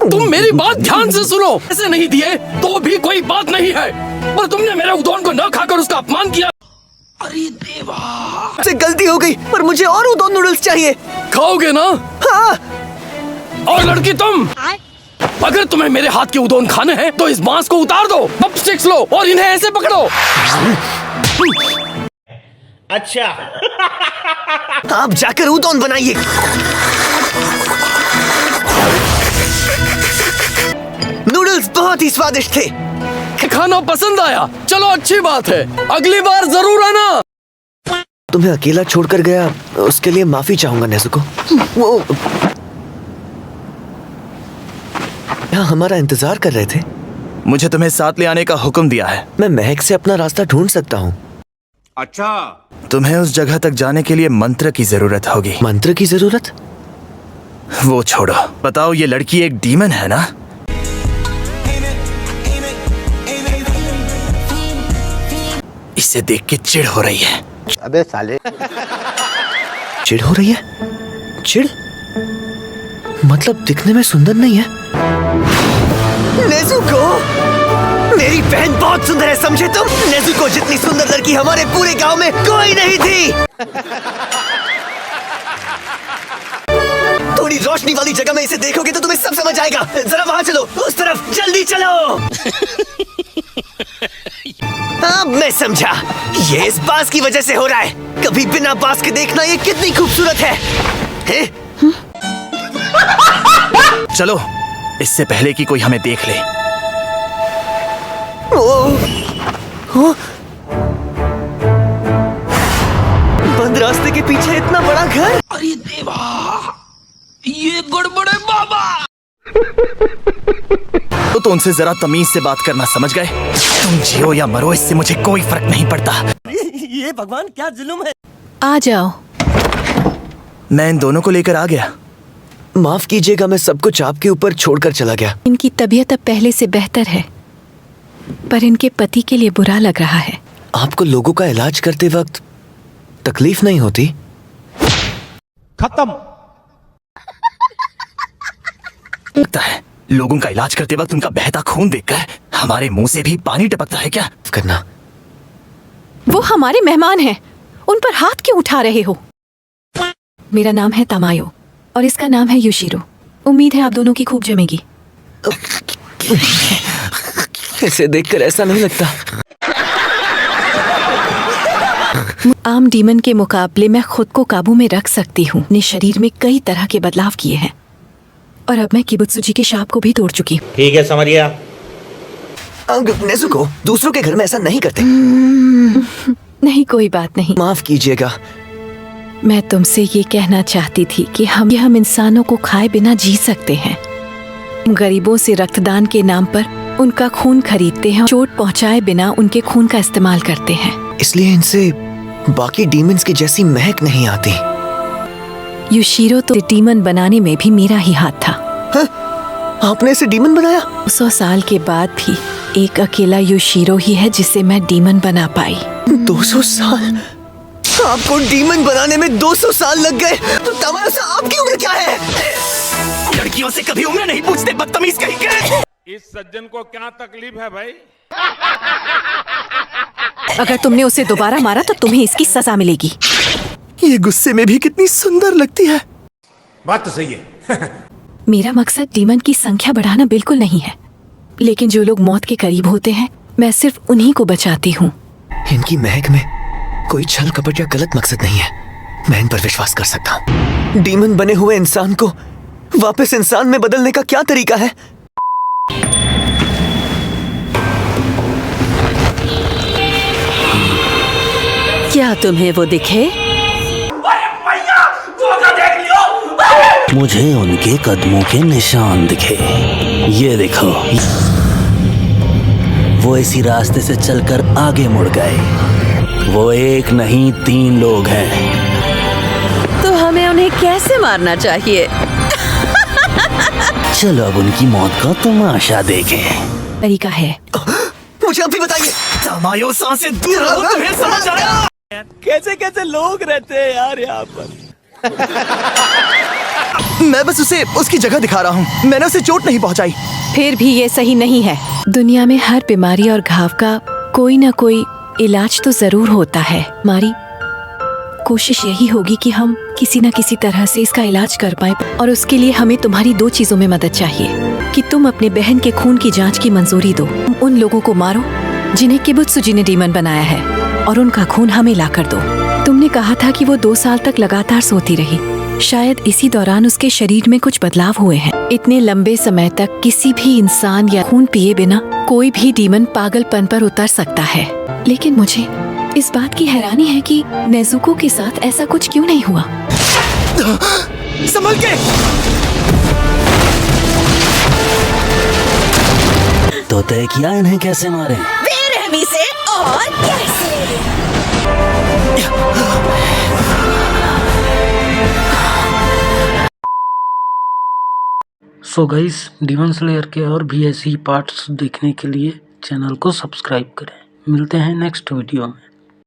तुम मेरी बात ध्यान से सुनो। ऐसे नहीं दिए तो भी कोई बात नहीं है, पर तुमने मेरे उदोन को न खाकर उसका अपमान किया। अरे देवा, से गलती हो गई, पर मुझे और उदोन नूडल्स चाहिए। खाओगे ना? हाँ। और लड़की तुम, अगर तुम्हें मेरे हाथ के उदोन खाने हैं तो इस बांस को उतार दो, चॉपस्टिक्स लो और इन्हें ऐसे पकड़ो। अच्छा। आप जाकर उदोन बनाइए। नूडल्स बहुत ही स्वादिष्ट थे। खाना पसंद आया? चलो अच्छी बात है, अगली बार जरूर आना। तुम्हें अकेला छोड़कर गया, उसके लिए माफी चाहूंगा नेज़ुको। वो यहाँ हमारा इंतजार कर रहे थे। मुझे तुम्हें साथ ले आने का हुक्म दिया है। मैं महक से अपना रास्ता ढूंढ सकता हूँ। अच्छा। तुम्हें उस जगह तक जाने के लिए मंत्र की जरूरत होगी। मंत्र की जरूरत? वो छोड़ो, बताओ ये लड़की एक डीमन है ना? इसे देख के चिढ़ हो रही है। अबे साले। चिढ़ हो रही है? चिढ़ मतलब दिखने में सुंदर नहीं है? नेज़ुको, मेरी बहन बहुत सुंदर है, समझे तुम? नेज़ुको जितनी सुंदर लड़की हमारे पूरे गांव में कोई नहीं थी। थोड़ी रोशनी वाली जगह में इसे देखोगे तो तुम्हें सब समझ आएगा। जरा वहाँ चलो, उस तरफ, जल्दी चलो। अब मैं समझा, ये इस बांस की वजह से हो रहा है। कभी बिना बांस के देखना ये कितनी खूबसूरत है? चलो, इससे पहले कि कोई हमें देख ले। बंद रास्ते के पीछे इतना बड़ा घर। अरे देवा, ये गड़बड़ है बाबा। तो उनसे जरा तमीज से बात करना समझ गए? तुम जियो या मरो, इससे मुझे कोई फर्क नहीं पड़ता। ये भगवान क्या जुल्म है। आ जाओ। मैं इन दोनों को लेकर आ गया। माफ कीजिएगा, मैं सब कुछ आपके ऊपर छोड़कर चला गया। इनकी तबीयत अब पहले से बेहतर है, पर इनके पति के लिए बुरा लग रहा है। आपको लोगों का इलाज करते वक्त तकलीफ नहीं होती? खत्म। लगता है लोगों का इलाज करते वक्त उनका बहता खून देखकर हमारे मुंह से भी पानी टपकता है क्या? करना। वो हमारे मेहमान हैं, उन पर हाथ क्यों उठा रहे हो? मेरा नाम है तमायो और इसका नाम है युशिरो। उम्मीद है आप दोनों की खूब जमेगी। इसे देखकर ऐसा नहीं लगता। आम डीमन के मुकाबले मैं खुद को काबू में रख सकती हूँ। अपने शरीर में कई तरह के बदलाव किए हैं और अब मैं किबुत्सुजी के शाप को भी तोड़ चुकी हूँ। ठीक है, समझ गया। नेज़ुको, दूसरों के घर में ऐसा नहीं करते। नहीं, कोई बात नहीं। माफ कीजिएगा। मैं तुमसे ये कहना चाहती थी कि हम इंसानों को खाए बिना जी सकते हैं। गरीबों से रक्तदान के नाम पर उनका खून खरीदते हैं, चोट पहुंचाए बिना उनके खून का इस्तेमाल करते हैं। इसलिए इनसे बाकी डीमंस की जैसी महक नहीं आती। युशिरो तो डीमन बनाने में भी मेरा ही हाथ था। हाँ? आपने इसे डीमन बनाया? 200 साल के बाद भी एक अकेला युशिरो ही है जिसे मैं डीमन बना पाई। 200 साल? आपको डीमन बनाने में 200 साल लग गए, तो तमायो सा आपकी उम्र क्या है? लड़कियों से कभी उम्र नहीं पूछते, बदतमीज कहीं के। इस सज्जन को क्या तकलीफ है भाई? अगर तुमने उसे दोबारा मारा तो तुम्हें इसकी सजा मिलेगी। ये गुस्से में भी कितनी सुंदर लगती है। बात तो सही है। मेरा मकसद डीमन की संख्या बढ़ाना बिल्कुल नहीं है, लेकिन जो लोग मौत के करीब होते हैं मैं सिर्फ उन्हीं को बचाती हूँ। इनकी महक में कोई छल कपट या गलत मकसद नहीं है। मैं इन पर विश्वास कर सकता हूँ। डीमन बने हुए इंसान को वापस इंसान में बदलने का क्या तरीका है? क्या तुम्हें वो दिखे? मुझे उनके कदमों के निशान दिखे। ये देखो, वो इसी रास्ते से चलकर आगे मुड़ गए। वो एक नहीं 3 लोग हैं। तो हमें उन्हें कैसे मारना चाहिए? चलो अब उनकी मौत का तमाशा देखें। तरीका है। मुझे अभी बताइए। तमायो से दूर रहो, तुम्हें समझ आया? कैसे कैसे लोग रहते हैं यार यहाँ पर। मैं बस उसे उसकी जगह दिखा रहा हूँ, मैंने उसे चोट नहीं पहुँचाई। फिर भी ये सही नहीं है। दुनिया में हर बीमारी और घाव का कोई ना कोई इलाज तो जरूर होता है। मारी, कोशिश यही होगी कि हम किसी न किसी तरह से इसका इलाज कर पाए, और उसके लिए हमें तुम्हारी 2 चीजों में मदद चाहिए कि तुम अपने बहन के खून की जांच की मंजूरी दो, उन लोगों को मारो जिन्हें किबुत्सुजी ने डीमन बनाया है, और उनका खून हमें ला कर दो। तुमने कहा था कि वो 2 साल तक लगातार सोती रही, शायद इसी दौरान उसके शरीर में कुछ बदलाव हुए हैं। इतने लंबे समय तक किसी भी इंसान या खून पिए बिना कोई भी डीमन पागलपन पर उतर सकता है, लेकिन मुझे इस बात की हैरानी है कि नेजुको के साथ ऐसा कुछ क्यों नहीं हुआ। संभल के। तो तय किया इन्हें कैसे मारे? बेरहमी से और कैसे? सो गाइस, डीमन स्लेयर के और भी ऐसी पार्ट्स देखने के लिए चैनल को सब्सक्राइब करें। मिलते हैं नेक्स्ट वीडियो में।